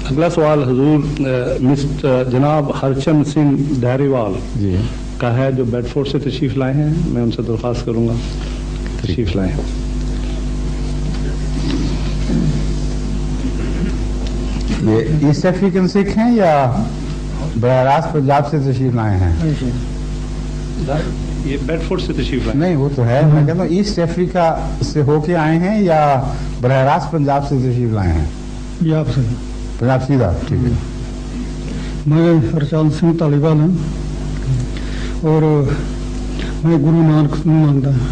اگلا سوال حضور مسٹر جناب ہرچند سنگھ ڈہریوال جی کا ہے، جو بیڈ فورڈ سے تشریف لائے ہیں. میں ان سے درخواست کروں گا تشریف لائیں. یہ ایسٹ افریقن سکھ ہیں یا براہ راست پنجاب سے تشریف لائے ہیں؟ یہ بیڈ فورڈ سے تشریف لائے. نہیں وہ تو ہے، میں کہتا ہوں ایسٹ افریقہ سے ہو کے آئے ہیں یا براہ راست پنجاب سے تشریف لائے ہیں؟ پنجاب سے. پنجاب سیدھا، ٹھیک ہے. میں ہرچند سنگھ تالیوال ہوں اور میں گرو نانک ਨੂੰ ਮੰਨਦਾ ਹਾਂ.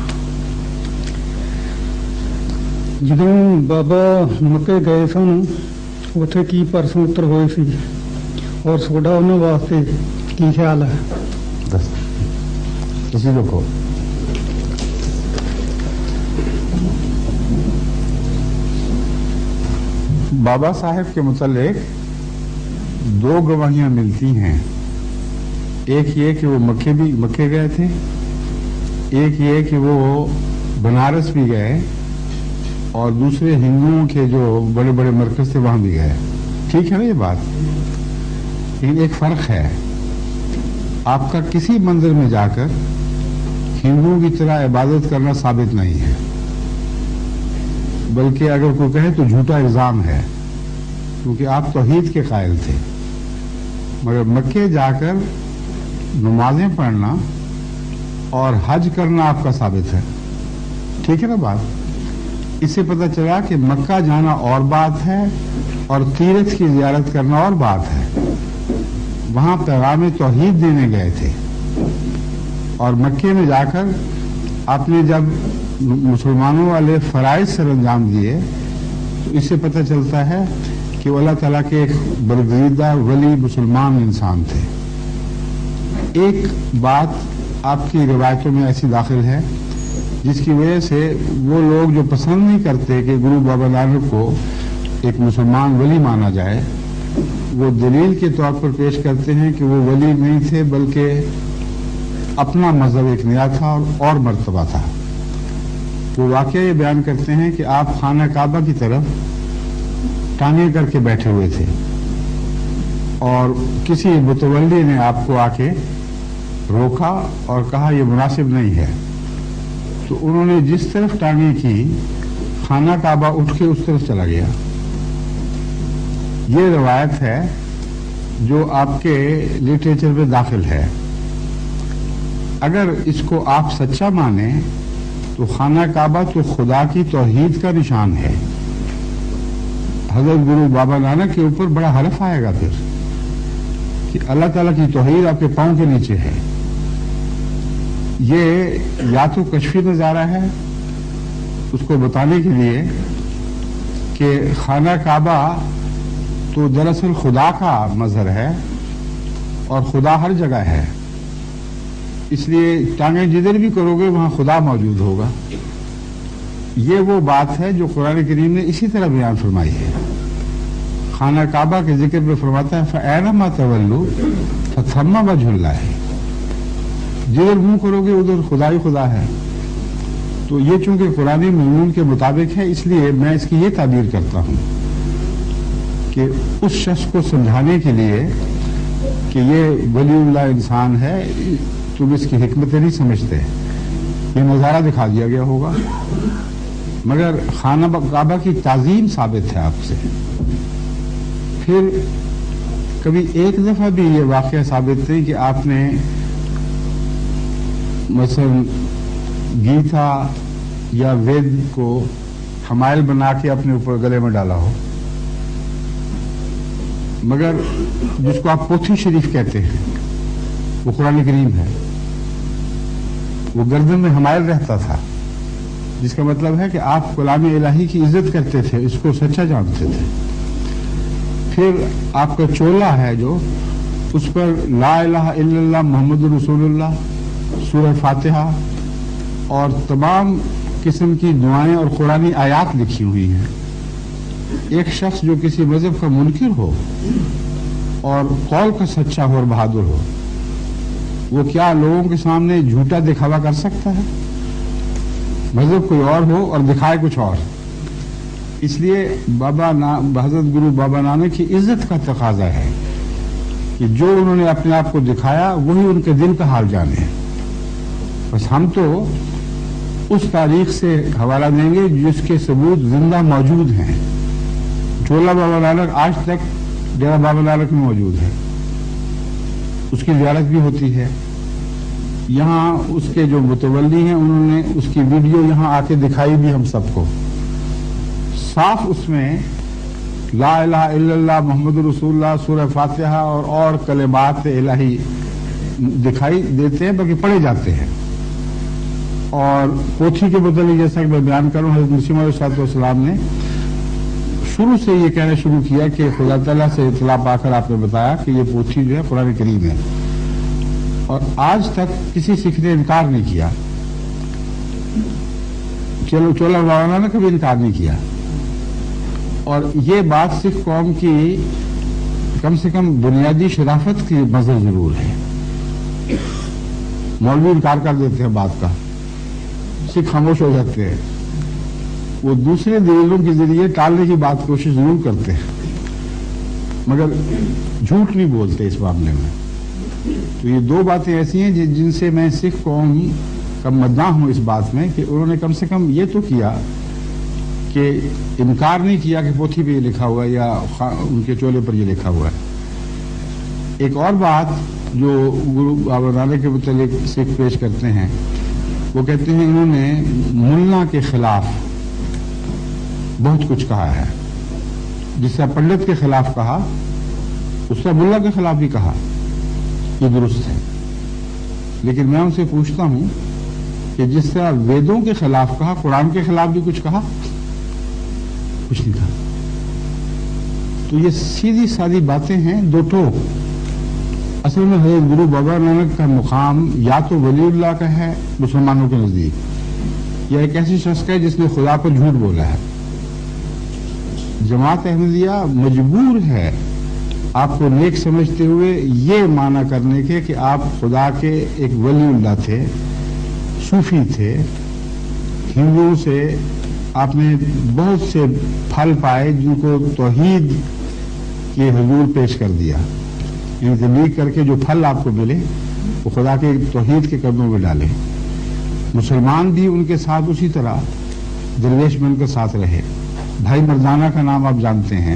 ਜਦੋਂ ਬਾਬਾ ਮੱਕੇ ਗਏ ਸਨ ਉੱਥੇ ਕੀ ਪ੍ਰਸ਼ਨ ਉੱਤਰ ਹੋਏ ਸੀ ਔਰ ਤੁਹਾਡਾ ਉਹਨਾਂ ਵਾਸਤੇ ਕੀ ਖਿਆਲ ਹੈ? کسی کو کہو. بابا صاحب کے متعلق دو گواہیاں ملتی ہیں. ایک یہ کہ وہ مکے گئے تھے، ایک یہ کہ وہ بنارس بھی گئے، اور دوسرے ہندوؤں کے جو بڑے بڑے مرکز تھے وہاں بھی گئے. ٹھیک ہے نا یہ بات؟ لیکن ایک فرق ہے، آپ کا کسی مندر میں جا کر ہندوؤں کی طرح عبادت کرنا ثابت نہیں ہے، بلکہ اگر کوئی کہے تو جھوٹا الزام ہے، کیونکہ آپ توحید کے قائل تھے. مگر مکے جا کر نمازیں پڑھنا اور حج کرنا آپ کا ثابت ہے. ٹھیک ہے نا بات؟ اس سے پتہ چلا کہ مکہ جانا اور بات ہے اور تیرتھ کی زیارت کرنا اور بات ہے. وہاں پیغام توحید دینے گئے تھے، اور مکے میں جا کر آپ نے جب مسلمانوں والے فرائض سر انجام دیے تو اس سے پتہ چلتا ہے کہ وہ اللہ تعالیٰ کے ایک برگزیدہ ولی مسلمان انسان تھے. ایک بات آپ کی روایتوں میں ایسی داخل ہے جس کی وجہ سے وہ لوگ جو پسند نہیں کرتے کہ گرو بابا نانک کو ایک مسلمان ولی مانا جائے، وہ دلیل کے طور پر پیش کرتے ہیں کہ وہ ولی نہیں تھے بلکہ اپنا مذہب ایک نیا تھا اور مرتبہ تھا. وہ واقعہ یہ بیان کرتے ہیں کہ آپ خانہ کعبہ کی طرف ٹانگیں کر کے بیٹھے ہوئے تھے اور کسی متولی نے آپ کو آ کے روکا اور کہا یہ مناسب نہیں ہے. تو انہوں نے جس طرف ٹانگیں کی خانہ کعبہ اٹھ کے اس طرف چلا گیا. یہ روایت ہے جو آپ کے لٹریچر میں داخل ہے. اگر اس کو آپ سچا مانیں تو خانہ کعبہ تو خدا کی توحید کا نشان ہے. حضرت گرو بابا نانک کے اوپر بڑا حلف آئے گا پھر کہ اللہ تعالیٰ کی توحید آپ کے پاؤں کے نیچے ہے. یہ یا تو کشفی نظارہ ہے اس کو بتانے کے لیے کہ خانہ کعبہ تو دراصل خدا کا مظہر ہے اور خدا ہر جگہ ہے، اس لیے ٹانگیں جدھر بھی کرو گے وہاں خدا موجود ہوگا. یہ وہ بات ہے جو قرآن کریم نے اسی طرح بیان فرمائی ہے. خانہ کعبہ کے ذکر میں فرماتا ہے فَأَيْنَمَا تَوَلُّوا فَثَمَّ وَجْهُ اللَّهِ. جدھر منہ کرو گے ادھر خدا ہی خدا ہے. تو یہ چونکہ قرآن مضمون کے مطابق ہے اس لیے میں اس کی یہ تعبیر کرتا ہوں کہ اس شخص کو سمجھانے کے لیے کہ یہ ولی اللہ انسان ہے، تم اس کی حکمتیں نہیں سمجھتے، یہ نظارہ دکھا دیا گیا ہوگا. مگر خانہ کعبہ کی تعظیم ثابت ہے آپ سے. پھر کبھی ایک دفعہ بھی یہ واقعہ ثابت ہے کہ آپ نے مثلا گیتا یا وید کو حمائل بنا کے اپنے اوپر گلے میں ڈالا ہو. مگر جس کو آپ پوتھی شریف کہتے ہیں وہ قرآن کریم ہے. وہ گردن میں حمائل رہتا تھا، جس کا مطلب ہے کہ آپ کلام الہی کی عزت کرتے تھے، اس کو سچا جانتے تھے. پھر آپ کا چولا ہے جو اس پر لا الہ الا اللہ محمد رسول اللہ، سورہ فاتحہ اور تمام قسم کی دعائیں اور قرآنی آیات لکھی ہوئی ہیں. ایک شخص جو کسی مذہب کا منکر ہو اور قول کا سچا ہو اور بہادر ہو، وہ کیا لوگوں کے سامنے جھوٹا دکھاوا کر سکتا ہے؟ مذہب کوئی اور ہو اور دکھائے کچھ اور. اس لیے حضرت گرو بابا نانک کی عزت کا تقاضا ہے کہ جو انہوں نے اپنے آپ کو دکھایا وہی ان کے دل کا حال جانے. بس ہم تو اس تاریخ سے حوالہ دیں گے جس کے ثبوت زندہ موجود ہیں. چولا بابا نانک آج تک ڈیرا بابا نانک میں موجود ہے, اس کی زیارت بھی ہوتی ہے. یہاں اس کے جو متولی ہیں انہوں نے اس کی ویڈیو یہاں آ کے دکھائی بھی ہم سب کو. صاف اس میں لا الہ الا اللہ محمد رسول اللہ سورہ فاتحہ اور کلمات الہی دکھائی دیتے ہیں, بلکہ پڑھے جاتے ہیں. اور پوتھی کے متعلق جیسا کہ میں بیان کروں, حضرت مسیح موعود علیہ السلام نے شروع سے یہ کہنا شروع کیا کہ خدا تعالیٰ سے اطلاع پا کر آپ نے بتایا کہ یہ پوتھی جو ہے قرآن کریم ہے, اور آج تک کسی سکھ نے انکار نہیں کیا. چولا بابا نے کبھی انکار نہیں کیا. اور یہ بات سکھ قوم کی کم سے کم بنیادی شرافت کی مظہر ضرور ہے. مولوی انکار کر دیتے ہیں بات کا, سکھ خاموش ہو جاتے ہیں. وہ دوسرے دلیلوں کے ذریعے ٹالنے کی بات کوشش ضرور کرتے ہیں, مگر جھوٹ نہیں بولتے اس معاملے میں. تو یہ دو باتیں ایسی ہیں جن سے میں سکھ قوم کا مداح ہوں اس بات میں کہ انہوں نے کم سے کم یہ تو کیا کہ انکار نہیں کیا کہ پوتھی پہ یہ لکھا ہوا ہے یا ان کے چولے پر یہ لکھا ہوا ہے. ایک اور بات جو گرو بابا نانک کے متعلق سکھ پیش کرتے ہیں, وہ کہتے ہیں انہوں نے ملا کے خلاف بہت کچھ کہا ہے. جس طرح پنڈت کے خلاف کہا اس طرح ملا کے خلاف بھی کہا, یہ درست ہے. لیکن میں ان سے پوچھتا ہوں کہ جس طرح ویدوں کے خلاف کہا, قرآن کے خلاف بھی کچھ کہا؟ کچھ نہیں کہا. تو یہ سیدھی سادی باتیں ہیں, دو ٹوک. اصل میں حضرت گرو بابا نانک کا مقام یا تو ولی اللہ کا ہے مسلمانوں کے نزدیک, یا ایک ایسی شخص کا ہے جس نے خدا پر جھوٹ بولا ہے. جماعت احمدیہ مجبور ہے آپ کو نیک سمجھتے ہوئے یہ معنی کرنے کے کہ آپ خدا کے ایک ولی اللہ تھے, صوفی تھے. ہندوؤں سے آپ نے بہت سے پھل پائے جن کو توحید کے حضور پیش کر دیا. یعنی تبلیغ کر کے جو پھل آپ کو ملے وہ خدا کے توحید کے قدموں میں ڈالے. مسلمان بھی ان کے ساتھ اسی طرح درویش بن کر ساتھ رہے. بھائی مردانہ کا نام آپ جانتے ہیں,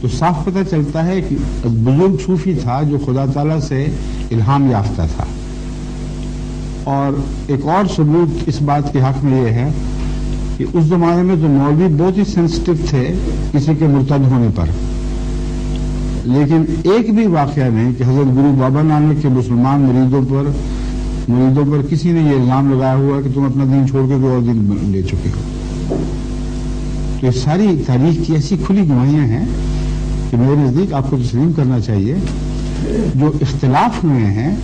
تو صاف پتہ چلتا ہے کہ بزرگ صوفی تھا جو خدا تعالیٰ سے الہام یافتہ تھا. اور ایک اور ثبوت اس بات کے حق میں یہ ہے کہ اس زمانے میں تو مولوی بہت ہی سینسٹیو تھے کسی کے مرتد ہونے پر, لیکن ایک بھی واقعہ نہیں کہ حضرت گرو بابا نانک کے مسلمان مریدوں پر کسی نے یہ الزام لگایا ہوا کہ تم اپنا دین چھوڑ کے کوئی اور دین لے چکے ہو. تو یہ ساری تاریخ کی ایسی کھلی گواہیاں ہیں کہ میرے نزدیک آپ کو تسلیم کرنا چاہیے. جو اختلاف ہوئے ہیں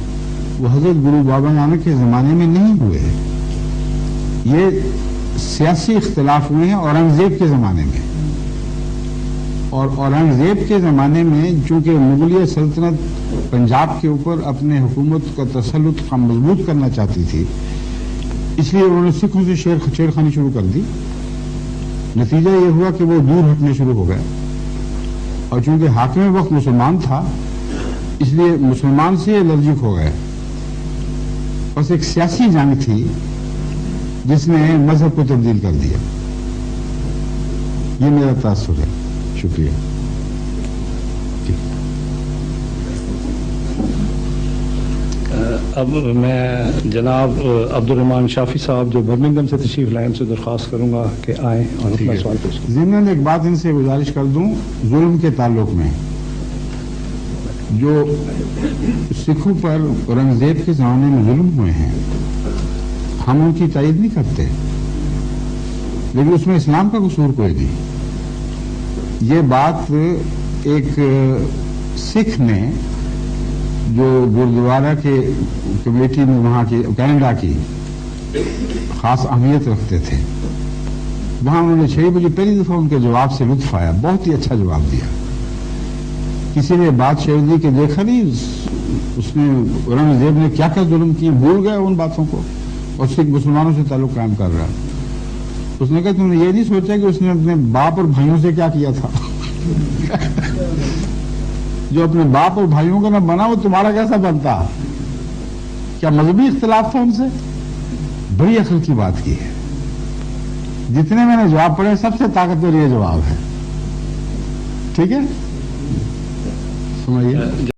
وہ حضرت گرو بابا نانک کے زمانے میں نہیں ہوئے, یہ سیاسی اختلاف ہوئے ہیں اورنگزیب کے زمانے میں. اور اورنگزیب کے زمانے میں چونکہ مغلیہ سلطنت پنجاب کے اوپر اپنے حکومت کا تسلط مضبوط کرنا چاہتی تھی, اس لیے انہوں نے سکھوں سے چھیڑخانی شروع کر دی. نتیجہ یہ ہوا کہ وہ دور ہٹنے شروع ہو گئے, اور چونکہ حاکم وقت مسلمان تھا اس لیے مسلمان سے الرجک ہو گئے. بس ایک سیاسی جنگ تھی جس نے مذہب کو تبدیل کر دیا. یہ میرا تاثر ہے. شکریہ. اب میں جناب عبد الرحمان شافی صاحب جو برمنگھم سے تشریف لائے ان سے درخواست کروں گا کہ آئیں اور اپنا سوال پیش کریں. ضمن ایک بات ان سے گزارش کر دوں, ظلم کے تعلق میں جو سکھوں پر اورنگزیب کے زمانے میں ظلم ہوئے ہیں ہم ان کی تائید نہیں کرتے, لیکن اس میں اسلام کا قصور کوئی نہیں. یہ بات ایک سکھ نے جو گردوارہ کے کمیٹی میں وہاں کی کینیڈا کی خاص اہمیت رکھتے تھے, وہاں انہوں نے 6 بجے پہلی دفعہ ان کے جواب سے لطف آیا, بہت ہی اچھا جواب دیا. کسی نے بات شیئر دی کہ دیکھا نہیں اس نے اورنگزیب نے کیا کیا ظلم کیے, بھول گیا ان باتوں کو اور سکھ مسلمانوں سے تعلق قائم کر رہا. اس نے کہا تم نے یہ نہیں سوچا کہ اس نے اپنے باپ اور بھائیوں سے کیا کیا تھا؟ جو اپنے باپ اور بھائیوں کا نہ بنا وہ تمہارا کیسا بنتا؟ کیا مذہبی اختلاف تھا ان سے؟ بڑی عقل کی بات کی ہے. جتنے میں نے جواب پڑھے سب سے طاقتور یہ جواب ہے. ٹھیک ہے، سمجھیے.